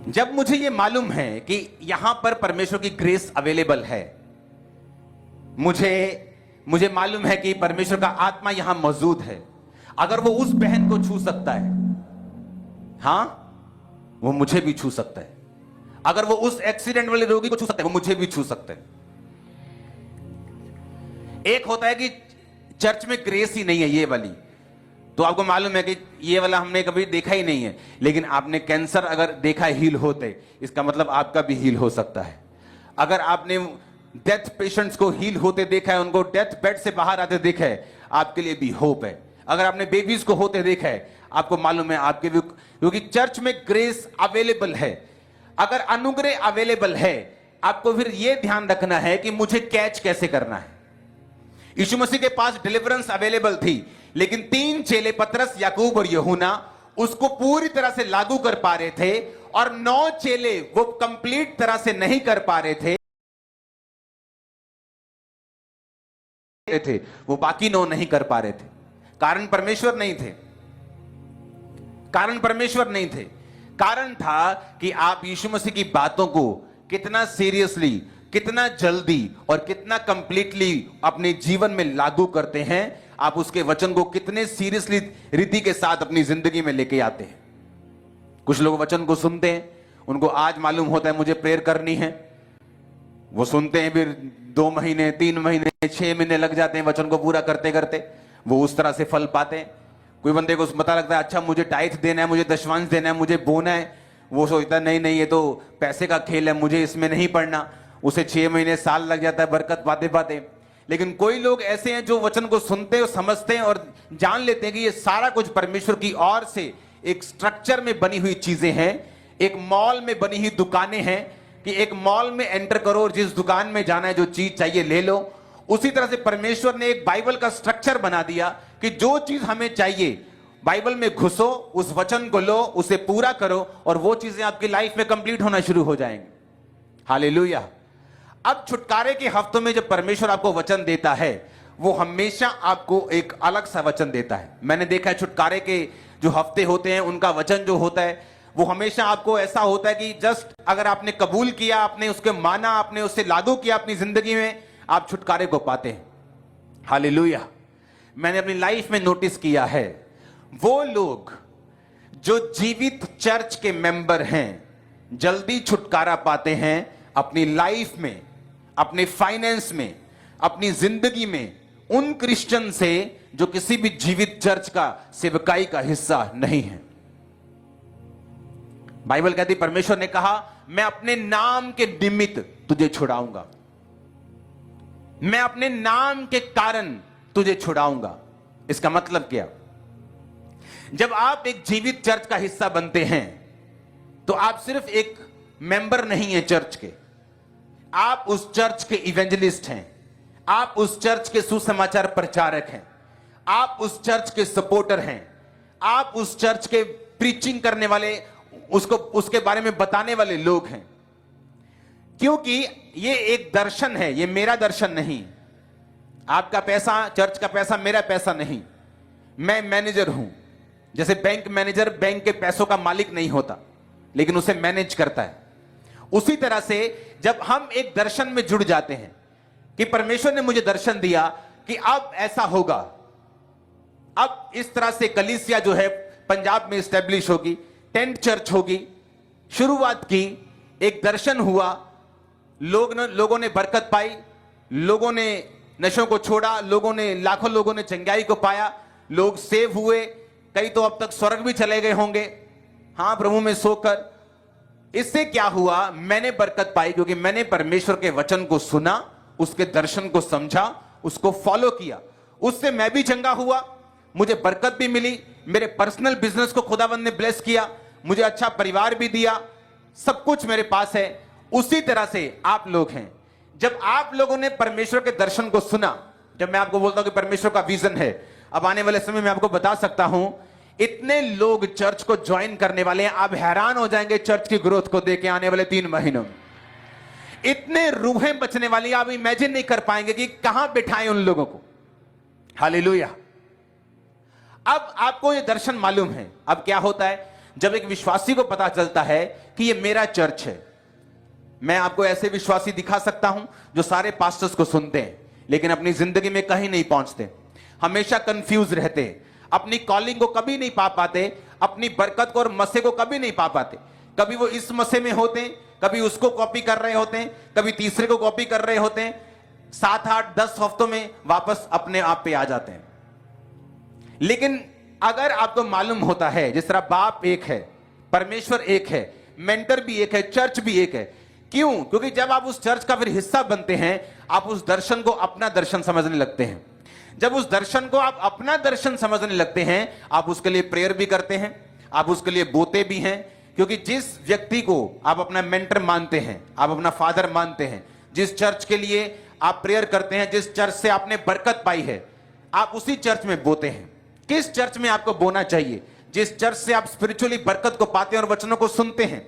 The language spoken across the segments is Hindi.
जब मुझे ये मालूम है कि यहां पर परमेश्वर की ग्रेस अवेलेबल है, मुझे मालूम है कि परमेश्वर का आत्मा यहां मौजूद है। अगर वो उस बहन को छू सकता है, हां, वो मुझे भी छू सकता है। अगर वो उस एक्सीडेंट वाले रोगी को छू सकता है, वो मुझे भी छू सकता है। एक होता है कि चर्च में ग्रेस ही नहीं है ये वाली, तो आपको मालूम है कि ये वाला हमने कभी देखा ही नहीं है। लेकिन आपने कैंसर अगर देखा हील होते, इसका मतलब आपका भी हील हो सकता है। अगर आपने डेथ पेशेंट्स को हील होते देखा है, उनको डेथ बेड से बाहर आते देखा है, आपके लिए भी होप है। अगर आपने बेबीज को होते देखा है, आपको मालूम है आपके भी, क्योंकि चर्च में ग्रेस अवेलेबल है। अगर अनुग्रह अवेलेबल है, आपको फिर यह ध्यान रखना है कि मुझे कैच कैसे करना है। यीशु मसीह के पास डिलीवरेंस अवेलेबल थी, लेकिन 3 चेले पतरस, याकूब और यूहन्ना उसको पूरी तरह से लागू कर पा रहे थे, और 9 चेले वो कंप्लीट तरह से नहीं कर पा रहे थे। वो बाकी 9 नहीं कर पा रहे थे। कारण परमेश्वर नहीं थे। कारण परमेश्वर नहीं थे। कारण था कि आप यीशु मसीह की बातों को कितना सीरियसली, कितना जल्दी और कितना कंप्लीटली अपने जीवन में लागू करते हैं। आप उसके वचन को कितने सीरियसली रीति के साथ अपनी जिंदगी में लेके आते हैं। कुछ लोग वचन को सुनते हैं, उनको आज मालूम होता है मुझे प्रेयर करनी है, वो सुनते हैं, फिर 2 महीने, 3 महीने, 6 महीने लग जाते हैं वचन को पूरा करते करते, वो उस तरह से फल पाते हैं। कोई बंदे को पता लगता है अच्छा मुझे टाइथ देना है, मुझे दशवांश देना है, मुझे बोना है, वो सोचता है नहीं नहीं ये तो पैसे का खेल है, मुझे इसमें नहीं पड़ना। उसे 6 महीने, साल लग जाता है बरकत पाते पाते। लेकिन कोई लोग ऐसे हैं जो वचन को सुनते और समझते हैं और जान लेते हैं कि ये सारा कुछ परमेश्वर की ओर से एक स्ट्रक्चर में बनी हुई चीजें हैं, एक मॉल में बनी हुई दुकानें हैं कि एक मॉल में एंटर करो और जिस दुकान में जाना है, जो चीज चाहिए ले लो। उसी तरह से परमेश्वर ने एक बाइबल का स्ट्रक्चर बना दिया कि जो चीज हमें चाहिए, बाइबल में घुसो, उस वचन को लो, उसे पूरा करो, और वो चीजें आपकी लाइफ में कंप्लीट होना शुरू हो जाएंगी। हालेलुया। अब छुटकारे के हफ्तों में जब परमेश्वर आपको वचन देता है, वो हमेशा आपको एक अलग सा वचन देता है। मैंने देखा है छुटकारे के जो हफ्ते होते हैं, उनका वचन जो होता है वो हमेशा आपको ऐसा होता है कि जस्ट अगर आपने कबूल किया, आपने उसके माना, आपने उससे लागू किया अपनी जिंदगी में, आप छुटकारे को पाते हैं। हालेलुया। मैंने अपनी लाइफ में नोटिस किया है, वो लोग जो जीवित चर्च के मेंबर हैं जल्दी छुटकारा पाते हैं अपनी लाइफ में, अपने फाइनेंस में, अपनी जिंदगी में, उन क्रिश्चियन से जो किसी भी जीवित चर्च का सेवकाई का हिस्सा नहीं है। बाइबल कहती, परमेश्वर ने कहा मैं अपने नाम के निमित्त तुझे छुड़ाऊंगा, मैं अपने नाम के कारण तुझे छुड़ाऊंगा। इसका मतलब क्या? जब आप एक जीवित चर्च का हिस्सा बनते हैं तो आप सिर्फ एक मेंबर नहीं है चर्च के, आप उस चर्च के इवेंजलिस्ट हैं, आप उस चर्च के सुसमाचार प्रचारक हैं, आप उस चर्च के सपोर्टर हैं, आप उस चर्च के प्रीचिंग करने वाले, उसको उसके बारे में बताने वाले लोग हैं। क्योंकि ये एक दर्शन है, ये मेरा दर्शन नहीं। आपका पैसा, चर्च का पैसा मेरा पैसा नहीं। मैं मैनेजर हूं। जैसे बैंक मैनेजर बैंक के पैसों का मालिक नहीं होता, लेकिन उसे मैनेज करता है। उसी तरह से जब हम एक दर्शन में जुड़ जाते हैं कि परमेश्वर ने मुझे दर्शन दिया कि अब ऐसा होगा, अब इस तरह से कलीसिया जो है पंजाब में स्टैब्लिश होगी, टेंट चर्च होगी, शुरुआत की, एक दर्शन हुआ, लोगों ने बरकत पाई, लोगों ने नशों को छोड़ा, लोगों ने, लाखों लोगों ने चंगाई को पाया, लोग सेव हुए, कई तो अब तक स्वर्ग भी चले गए होंगे, हां, प्रभु में सोकर। इससे क्या हुआ? मैंने बरकत पाई क्योंकि मैंने परमेश्वर के वचन को सुना, उसके दर्शन को समझा, उसको फॉलो किया। उससे मैं भी चंगा हुआ, मुझे बरकत भी मिली, मेरे पर्सनल बिजनेस को खुदावंद ने ब्लेस किया, मुझे अच्छा परिवार भी दिया, सब कुछ मेरे पास है। उसी तरह से आप लोग हैं। जब आप लोगों ने परमेश्वर के दर्शन को सुना, जब मैं आपको बोलता हूं कि परमेश्वर का विजन है, अब आने वाले समय में आपको बता सकता हूं, इतने लोग चर्च को ज्वाइन करने वाले हैं, आप हैरान हो जाएंगे चर्च की ग्रोथ को देख के आने वाले 3 महीनों में। इतने रूहें बचने वाली, आप इमेजिन नहीं कर पाएंगे कि कहां बिठाएं उन लोगों को। हालेलुया। अब आपको ये दर्शन मालूम है। अब क्या होता है, जब एक विश्वासी को पता चलता है कि ये मेरा चर्च है। मैं आपको ऐसे विश्वासी दिखा सकता हूं जो सारे पास्टर्स को सुनते हैं लेकिन अपनी जिंदगी में कहीं नहीं पहुंचते, हमेशा कंफ्यूज रहते हैं, अपनी कॉलिंग को कभी नहीं पा पाते, अपनी बरकत को और मसे को कभी नहीं पा पाते। कभी वो इस मसे में होते हैं, कभी उसको कॉपी कर रहे होते हैं, कभी तीसरे को कॉपी कर रहे होते हैं, 7, 8, 10 हफ्तों में वापस अपने आप पे आ जाते हैं। लेकिन अगर आपको मालूम होता है जिस तरह बाप एक है, परमेश्वर एक है, मेंटर भी एक है, चर्च भी एक है। क्यों? क्योंकि जब आप उस चर्च का फिर हिस्सा बनते हैं, आप उस दर्शन को अपना दर्शन समझने लगते हैं। जब उस दर्शन को आप अपना दर्शन समझने लगते हैं, आप उसके लिए प्रेयर भी करते हैं, आप उसके लिए बोते भी हैं। क्योंकि जिस व्यक्ति को आप अपना मेंटर मानते हैं, आप अपना फादर मानते हैं, जिस चर्च के लिए आप प्रेयर करते हैं, जिस चर्च से आपने बरकत पाई है, आप उसी चर्च में बोते हैं। किस चर्च में आपको बोना चाहिए? जिस चर्च से आप स्पिरिचुअली बरकत को पाते हैं और वचनों को सुनते हैं।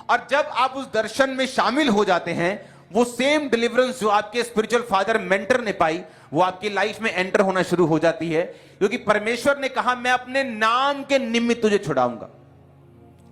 और जब आप उस दर्शन में शामिल हो जाते हैं, वो सेम डिलीवरेंस जो आपके स्पिरिचुअल फादर मेंटर ने पाई, वो आपकी लाइफ में एंटर होना शुरू हो जाती है। क्योंकि परमेश्वर ने कहा, मैं अपने नाम के निमित्त तुझे छुड़ाऊंगा।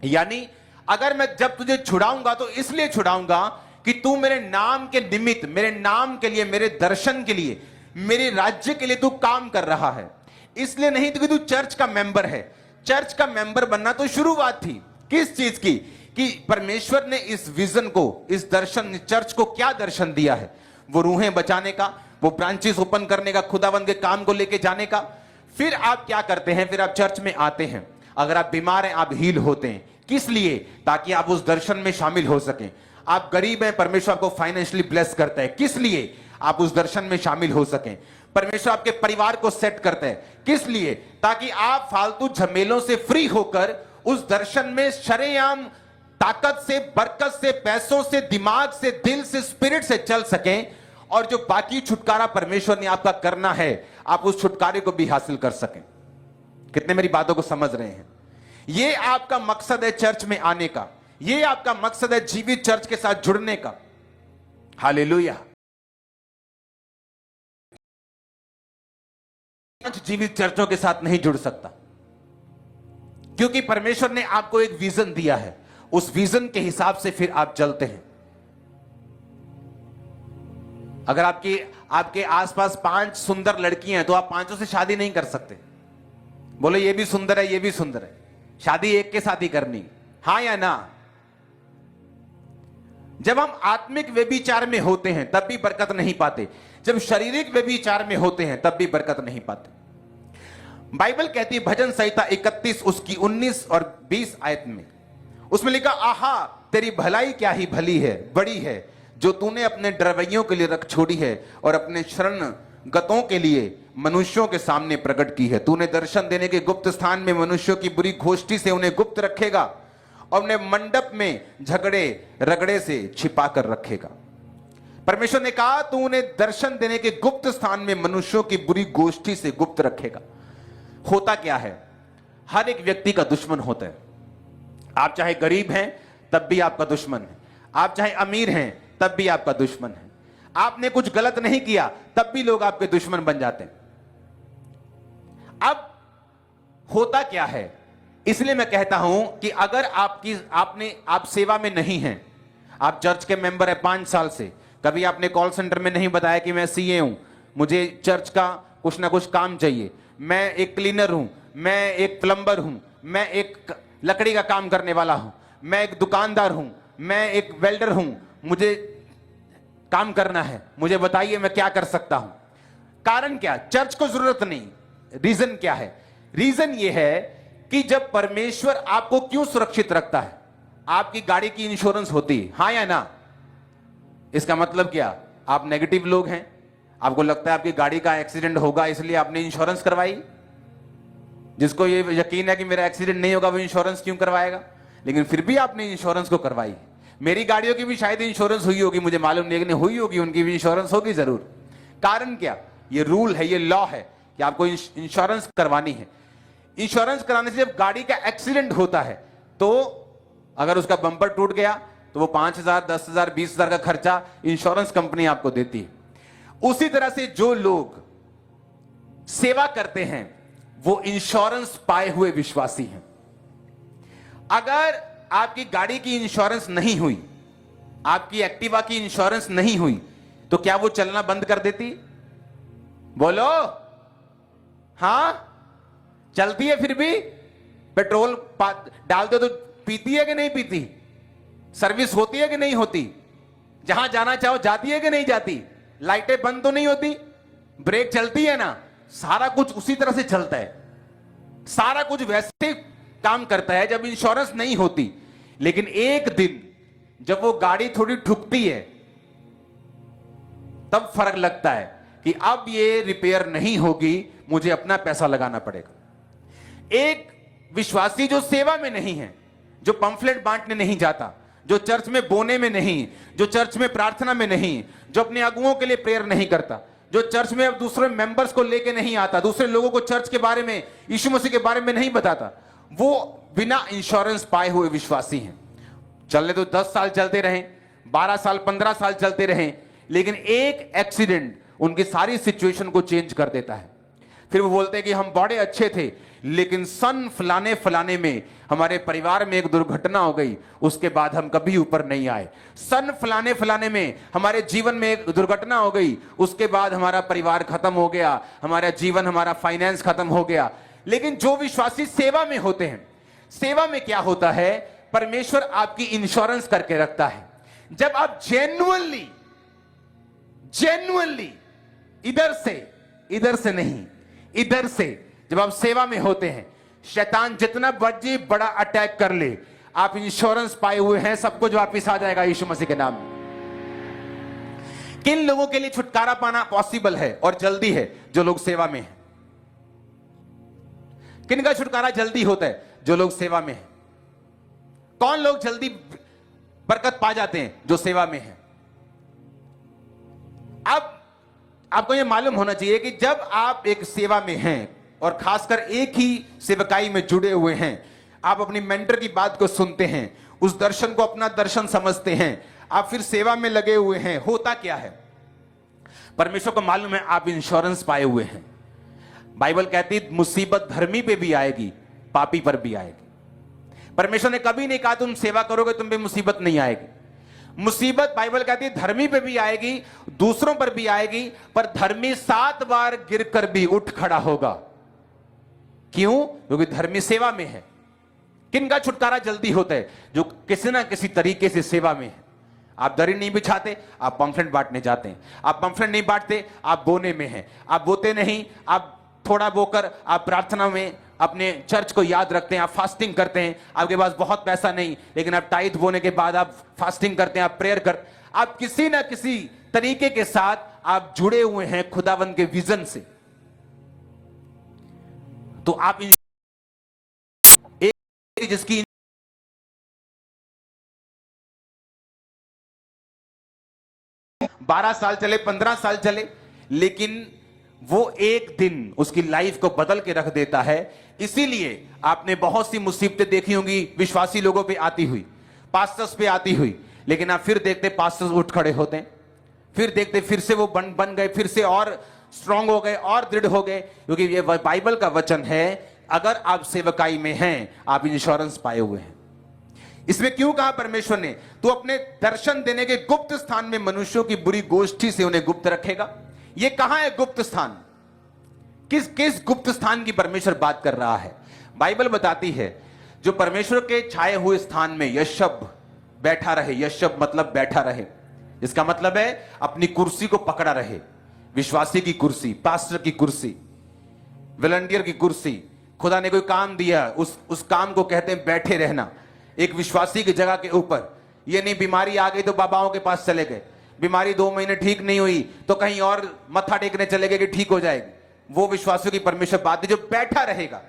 यानी अगर मैं जब तुझे छुड़ाऊंगा तो इसलिए छुड़ाऊंगा कि तू मेरे नाम के निमित्त, मेरे नाम के लिए, मेरे दर्शन के लिए, मेरे राज्य के लिए तू काम कर रहा है। इसलिए नहीं तो कि तू चर्च का मेंबर है। चर्च का मेंबर बनना तो शुरुआत थी किस चीज की? कि परमेश्वर ने इस विजन को, इस दर्शन, चर्च को क्या दर्शन दिया है? वो रूहें बचाने का, वो ब्रांचेस ओपन करने का, खुदावंद के काम को लेके जाने का। फिर आप क्या करते हैं? फिर आप चर्च में आते हैं। अगर आप बीमार हैं, आप हील होते हैं। किस लिए? ताकि आप उस दर्शन में शामिल हो सकें। आप गरीब हैं, परमेश्वर आपको फाइनेंशियली ब्लेस करता है। किस लिए? आप उस दर्शन में शामिल हो सकें। परमेश्वर आपके परिवार को सेट करता है। किस लिए? ताकि आप फालतू झमेलों से फ्री होकर उस दर्शन में शरेआम ताकत से, बरकत से, पैसों से, दिमाग से, दिल से, स्पिरिट से चल सकें। और जो बाकी छुटकारा परमेश्वर ने आपका करना है, आप उस छुटकारे को भी हासिल कर सकें। कितने मेरी बातों को समझ रहे हैं? ये आपका मकसद है चर्च में आने का। ये आपका मकसद है जीवित चर्च के साथ जुड़ने का। हालेलुया। जीवित चर्चों के साथ नहीं जुड़ सकता, क्योंकि परमेश्वर ने आपको एक विजन दिया है। उस विजन के हिसाब से फिर आप चलते हैं। अगर आपके आसपास 5 सुंदर लड़कियां हैं तो आप 5 से शादी नहीं कर सकते। बोले ये भी सुंदर है, ये भी सुंदर है, शादी एक के साथ ही करनी, हां या ना? जब हम आत्मिक व्यभिचार में होते हैं तब भी बरकत नहीं पाते, जब शारीरिक व्यभिचार में होते हैं तब भी बरकत नहीं पाते। बाइबल कहती है, भजन संहिता 31 उसकी 19 और 20 आयत में, उसमें लिखा, आहा तेरी भलाई क्या ही भली है, बड़ी है, जो तूने अपने डरवैयों के लिए रख छोड़ी है और अपने शरण गतों के लिए मनुष्यों के सामने प्रकट की है। तूने दर्शन देने के गुप्त स्थान में मनुष्यों की बुरी गोष्ठी से उन्हें गुप्त रखेगा और उन्हें मंडप में झगड़े रगड़े से छिपा कर रखेगा। परमेश्वर ने कहा, तू उन्हें दर्शन देने के गुप्त स्थान में मनुष्यों की बुरी गोष्ठी से गुप्त रखेगा। होता क्या है? हर एक व्यक्ति का दुश्मन होता है। आप चाहे गरीब हैं तब भी आपका दुश्मन है, आप चाहे अमीर हैं तब भी आपका दुश्मन है, आपने कुछ गलत नहीं किया तब भी लोग आपके दुश्मन बन जाते हैं। अब होता क्या है? इसलिए मैं कहता हूं कि अगर आप सेवा में नहीं हैं, आप चर्च के मेंबर हैं 5 साल से, कभी आपने कॉल सेंटर में नहीं बताया कि मैं सीए हूं, मुझे चर्च का कुछ ना कुछ काम चाहिए, मैं एक क्लीनर हूं, मैं एक प्लम्बर हूं, मैं एक लकड़ी का काम करने वाला हूं, मैं एक दुकानदार हूं, मैं एक वेल्डर हूं, मुझे काम करना है, मुझे बताइए मैं क्या कर सकता हूं। कारण क्या? चर्च को जरूरत नहीं। रीजन क्या है? रीजन यह है कि जब परमेश्वर आपको क्यों सुरक्षित रखता है? आपकी गाड़ी की इंश्योरेंस होती है, हां या ना? इसका मतलब क्या? आप नेगेटिव लोग हैं, आपको लगता है आपकी गाड़ी का एक्सीडेंट होगा इसलिए आपने इंश्योरेंस करवाई। जिसको ये यकीन है कि मेरा एक्सीडेंट नहीं होगा वो इंश्योरेंस क्यों करवाएगा? लेकिन फिर भी आपने इंश्योरेंस को करवाई। मेरी गाड़ियों की भी शायद इंश्योरेंस हुई होगी, मुझे मालूम नहीं, लेकिन हुई होगी, उनकी भी इंश्योरेंस होगी जरूर। कारण क्या? ये रूल है, ये लॉ है कि आपको इंश्योरेंस करवानी है। इंश्योरेंस कराने से जब गाड़ी का एक्सीडेंट होता है तो अगर उसका बम्पर टूट गया तो वो 5,000, 10,000, 20,000 का खर्चा इंश्योरेंस कंपनी आपको देती है। उसी तरह से जो लोग सेवा करते हैं वो इंश्योरेंस पाए हुए विश्वासी हैं। अगर आपकी गाड़ी की इंश्योरेंस नहीं हुई, आपकी एक्टिवा की इंश्योरेंस नहीं हुई, तो क्या वो चलना बंद कर देती? बोलो। हां, चलती है फिर भी? पेट्रोल डाल दो तो पीती है कि नहीं पीती? सर्विस होती है कि नहीं होती? जहां जाना चाहो जाती है कि नहीं जाती? लाइटें बंद तो नहीं होती? ब्रेक चलती है ना? सारा कुछ उसी तरह से चलता है, सारा कुछ वैसे काम करता है जब इंश्योरेंस नहीं होती। लेकिन एक दिन जब वो गाड़ी थोड़ी ठुकती है, तब फर्क लगता है कि अब ये रिपेयर नहीं होगी, मुझे अपना पैसा लगाना पड़ेगा। एक विश्वासी जो सेवा में नहीं है, जो पंफलेट बांटने नहीं जाता, जो चर्च में बोने में नहीं, जो चर्च में प्रार्थना में नहीं, जो अपने अगुओं के लिए प्रेयर नहीं करता, जो चर्च में अब दूसरे मेंबर्स को लेके नहीं आता, दूसरे लोगों को चर्च के बारे में, यीशु मसीह के बारे में नहीं बताता, वो बिना इंश्योरेंस पाए हुए विश्वासी हैं। चलने तो 10 साल चलते रहें, 12 साल 15 साल चलते रहें, लेकिन एक एक्सीडेंट उनकी सारी सिचुएशन को चेंज कर देता है। फिर वो बोलते हैं कि हम बड़े अच्छे थे, लेकिन सन फलाने फलाने में हमारे परिवार में एक दुर्घटना हो गई, उसके बाद हम कभी ऊपर नहीं आए। सन फलाने फलाने में हमारे जीवन में एक दुर्घटना हो गई, उसके बाद हमारा परिवार खत्म हो गया, हमारा जीवन, हमारा फाइनेंस खत्म हो गया। लेकिन जो विश्वासी सेवा में होते हैं, सेवा में क्या होता है? परमेश्वर आपकी इंश्योरेंस करके रखता है। जब आप जेन्युइनली इधर से नहीं, इधर से जब आप सेवा में होते हैं, शैतान जितना मर्जी बड़ा अटैक कर ले, आप इंश्योरेंस पाए हुए हैं, सब कुछ वापिस आ जाएगा यीशु मसीह के नाम में। किन लोगों के लिए छुटकारा पाना पॉसिबल है और जल्दी है? जो लोग सेवा में हैं। किन का छुटकारा जल्दी होता है? जो लोग सेवा में हैं। कौन लोग जल्दी बरकत पा जाते हैं? जो सेवा में हैं। अब आपको यह मालूम होना चाहिए कि जब आप एक सेवा में हैं और खासकर एक ही सेवकाई में जुड़े हुए हैं, आप अपनी मेंटर की बात को सुनते हैं, उस दर्शन को अपना दर्शन समझते हैं, आप फिर सेवा में लगे हुए हैं, होता क्या है? परमेश्वर को मालूम है आप इंश्योरेंस पाए हुए हैं। बाइबल कहती मुसीबत धर्मी पे भी आएगी, पापी पर भी आएगी। परमेश्वर ने कभी नहीं कहा तुम सेवा करोगे तुम पे मुसीबत नहीं आएगी। मुसीबत बाइबल कहती है धर्मी पे भी आएगी, दूसरों पर भी आएगी, पर धर्मी 7 बार गिरकर भी उठ खड़ा होगा। क्यों? क्योंकि धर्मी सेवा में है। किनका छुटकारा जल्दी होता है? जो किसी ना किसी तरीके से सेवा में है। आप दरी नहीं बिछाते, आप पंफलेट बांटने जाते हैं। आप पंफलेट नहीं बांटते, आप बोने में हैं। आप बोते नहीं, आप थोड़ा बोकर आप प्रार्थना में अपने चर्च को याद रखते हैं। आप फास्टिंग करते हैं, आपके पास बहुत पैसा नहीं, लेकिन आप टाइट बोने के बाद आप फास्टिंग करते हैं, आप प्रेयर कर, आप किसी ना किसी तरीके के साथ आप जुड़े हुए हैं खुदावंद के विजन से। तो आप एक जिसकी 12 साल चले, 15 साल चले, लेकिन वो एक दिन उसकी लाइफ को बदल के रख देता है। इसीलिए आपने बहुत सी मुसीबतें देखी होंगी विश्वासी लोगों पे आती हुई, पास्टर्स पे आती हुई, लेकिन आप फिर देखते पास्टर्स उठ खड़े होते हैं, फिर देखते फिर से वो बन गए, फिर से और स्ट्रांग हो गए और दृढ़ हो गए। क्योंकि ये बाइबल का वचन है, अगर आप सेवकाई में हैं, आप इंश्योरेंस पाए हुए हैं। इसमें क्यों कहा परमेश्वर ने? तू अपने दर्शन देने के गुप्त स्थान में मनुष्यों की बुरी गोष्ठी से उन्हें गुप्त रखेगा। ये कहां है गुप्त स्थान? किस गुप्त स्थान की परमेश्वर बात कर रहा है? बाइबल बताती है जो परमेश्वर के छाए हुए स्थान में यशब बैठा रहे। यशब मतलब बैठा रहे, इसका मतलब है अपनी कुर्सी को पकड़ा रहे। विश्वासी की कुर्सी, पास्टर की कुर्सी, वॉलंटियर की कुर्सी, खुदा ने कोई काम दिया, उस काम को कहते हैं बैठे रहना। एक विश्वासी की जगह के ऊपर, ये नहीं बीमारी आ गई तो बाबाओं के पास चले गए, बीमारी 2 महीने ठीक नहीं हुई तो कहीं और मत्था टेकने चले गए कि ठीक हो जाएगी। वो विश्वासियों की परमेश्वर बात है जो बैठा रहेगा,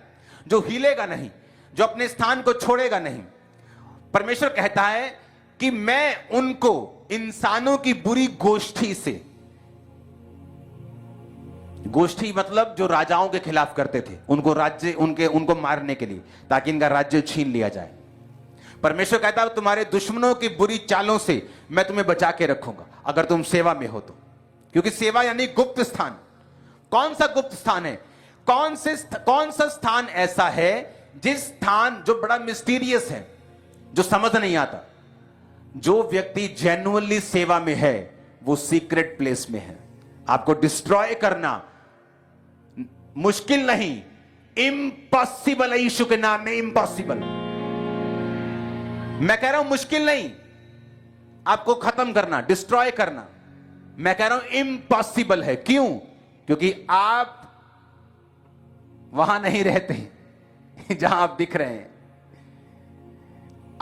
जो हिलेगा नहीं, जो अपने स्थान को छोड़ेगा नहीं। परमेश्वर कहता है कि मैं उनको इंसानों की बुरी गोष्ठी से, गोष्ठी मतलब जो राजाओं के खिलाफ करते थे, उनको राज्य उनको मारने के लिए, ताकि इनका राज्य छीन लिया जाए। परमेश्वर कहता है तुम्हारे दुश्मनों की बुरी चालों से मैं तुम्हें बचा के रखूंगा, अगर तुम सेवा में हो तो। क्योंकि सेवा यानी गुप्त स्थान। कौन सा गुप्त स्थान है? कौन सा स्थान ऐसा है जिस स्थान जो बड़ा मिस्टीरियस है, जो समझ नहीं आता, जो व्यक्ति जेन्युइनली सेवा में है वो सीक्रेट प्लेस में है। आपको डिस्ट्रॉय करना मुश्किल नहीं, इम्पॉसिबल है। यीशु के नाम में इम्पॉसिबल। मैं कह रहा हूं मुश्किल नहीं आपको खत्म करना, डिस्ट्रॉय करना। मैं कह रहा हूं इम्पॉसिबल है। क्यों? क्योंकि आप वहां नहीं रहते जहां आप दिख रहे हैं।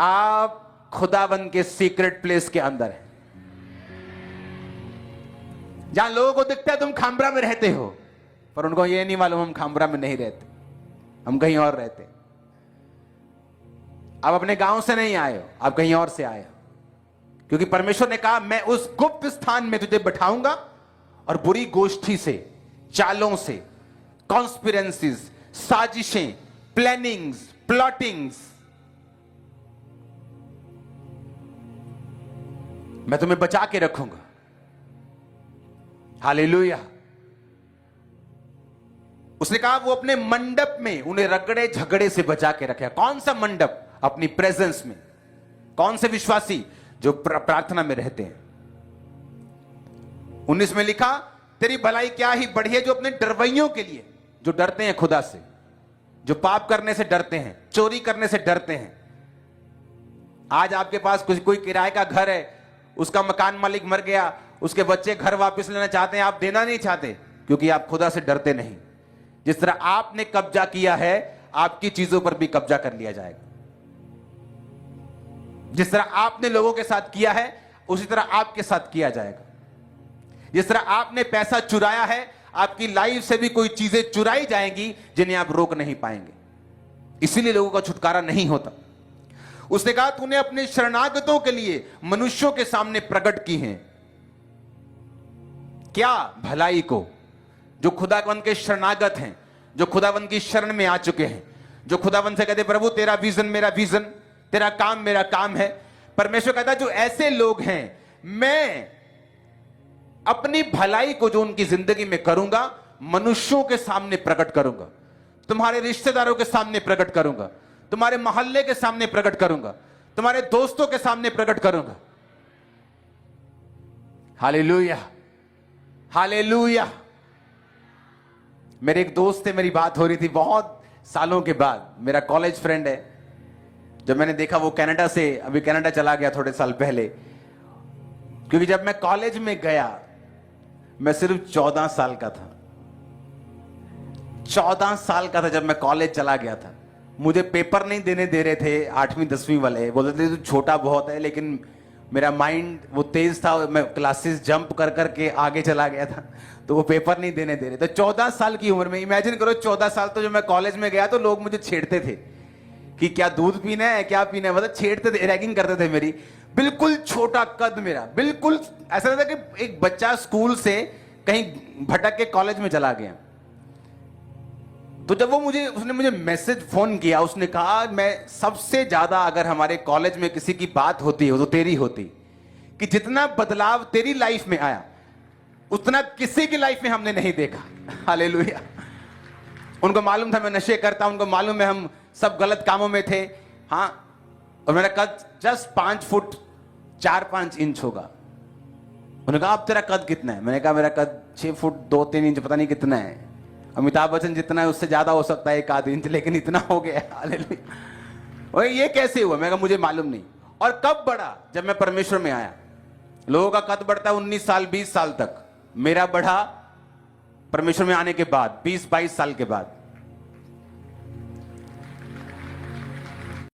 आप खुदावन के सीक्रेट प्लेस के अंदर है, जहां लोगों को दिखता है तुम खामरा में रहते हो, पर उनको यह नहीं मालूम हम खामरा में नहीं रहते, हम कहीं और रहते। आप अपने गांव से नहीं आए हो, आप कहीं और से आए हो। क्योंकि परमेश्वर ने कहा मैं उस गुप्त स्थान में तुझे बैठाऊंगा और बुरी गोष्ठी से, चालों से, कॉन्स्पिरेंसीज, साजिशें, प्लानिंग्स, प्लॉटिंग्स, मैं तुम्हें बचा के रखूंगा। हालेलुया। उसने कहा वो अपने मंडप में उन्हें रगड़े झगड़े से बचा के रखे। कौन सा मंडप? अपनी प्रेजेंस में। कौन से विश्वासी? जो प्रार्थना में रहते हैं। 19 में लिखा तेरी भलाई क्या ही बढ़ी है जो अपने डरवैयों के लिए, जो डरते हैं खुदा से, जो पाप करने से डरते हैं, चोरी करने से डरते हैं। आज आपके पास कोई किराए का घर है, उसका मकान मालिक मर गया, उसके बच्चे घर वापस लेना चाहते हैं, आप देना नहीं चाहते क्योंकि आप खुदा से डरते नहीं। जिस तरह आपने कब्जा किया है, आपकी चीजों पर भी कब्जा कर लिया जाएगा। जिस तरह आपने लोगों के साथ किया है, उसी तरह आपके साथ किया जाएगा। जिस तरह आपने पैसा चुराया है, आपकी लाइफ से भी कोई चीजें चुराई जाएंगी जिन्हें आप रोक नहीं पाएंगे। इसीलिए लोगों का छुटकारा नहीं होता। उसने कहा तूने अपने शरणागतों के लिए मनुष्यों के सामने प्रकट की हैं क्या? भलाई को। जो खुदावन के शरणागत हैं, जो खुदावन की शरण में आ चुके हैं, जो खुदावन से कहते प्रभु तेरा विजन मेरा विजन, तेरा काम मेरा काम है। परमेश्वर कहता है जो ऐसे लोग हैं, मैं अपनी भलाई को जो उनकी जिंदगी में करूंगा, मनुष्यों के सामने प्रकट करूंगा, तुम्हारे रिश्तेदारों के सामने प्रकट करूंगा, तुम्हारे मोहल्ले के सामने प्रकट करूंगा, तुम्हारे दोस्तों के सामने प्रकट करूंगा। Hallelujah, hallelujah. मेरे एक दोस्त से मेरी बात हो रही थी बहुत सालों के बाद, मेरा कॉलेज फ्रेंड है। जब मैंने देखा वो कनाडा से अभी कनाडा चला गया थोड़े साल पहले, क्योंकि जब मैं कॉलेज में गया मैं सिर्फ 14 साल का था। 14 साल का था जब मैं कॉलेज चला गया था। मुझे पेपर नहीं देने दे रहे थे 8वीं 10वीं वाले, बोलते थे तू छोटा बहुत है, लेकिन मेरा माइंड वो तेज था, मैं क्लासेस जंप कर करके आगे चला गया था, तो वो पेपर नहीं देने दे रहे। तो 14 साल की उम्र में, इमेजिन करो 14 साल, तो जब मैं कॉलेज में गया तो लोग मुझे छेड़ते थे कि क्या दूध पीना है, क्या पीना है, मतलब छेड़ते थे, रैगिंग करते थे मेरी। बिल्कुल छोटा कद मेरा, बिल्कुल ऐसा था कि एक बच्चा स्कूल से कहीं भटक के कॉलेज में चला गया। तो जब वो उसने मुझे मैसेज फोन किया, उसने कहा मैं सबसे ज्यादा अगर हमारे कॉलेज में किसी की बात होती हो तो तेरी होती, कि जितना बदलाव तेरी लाइफ में आया उतना किसी की लाइफ में हमने नहीं देखा। हालेलुया। उनको मालूम था मैं नशे करता, उनको मालूम है हम सब गलत कामों में थे। हाँ, और मेरा कद जस्ट 5 फुट 4-5 इंच होगा। उन्होंने कहा अब तेरा कद कितना है? मैंने कहा मेरा कद 6 फुट 2-3 इंच, पता नहीं कितना है। अमिताभ बच्चन जितना है उससे ज्यादा हो सकता है 1-8 इंच, लेकिन इतना हो गया। हालेलुया। ये कैसे हुआ? मैं कहा मुझे मालूम नहीं। और कब बढ़ा? जब मैं परमेश्वर में आया। लोगों का कद बढ़ता है 19 साल 20 साल तक, मेरा बढ़ा परमेश्वर में आने के बाद 20-22 साल के बाद।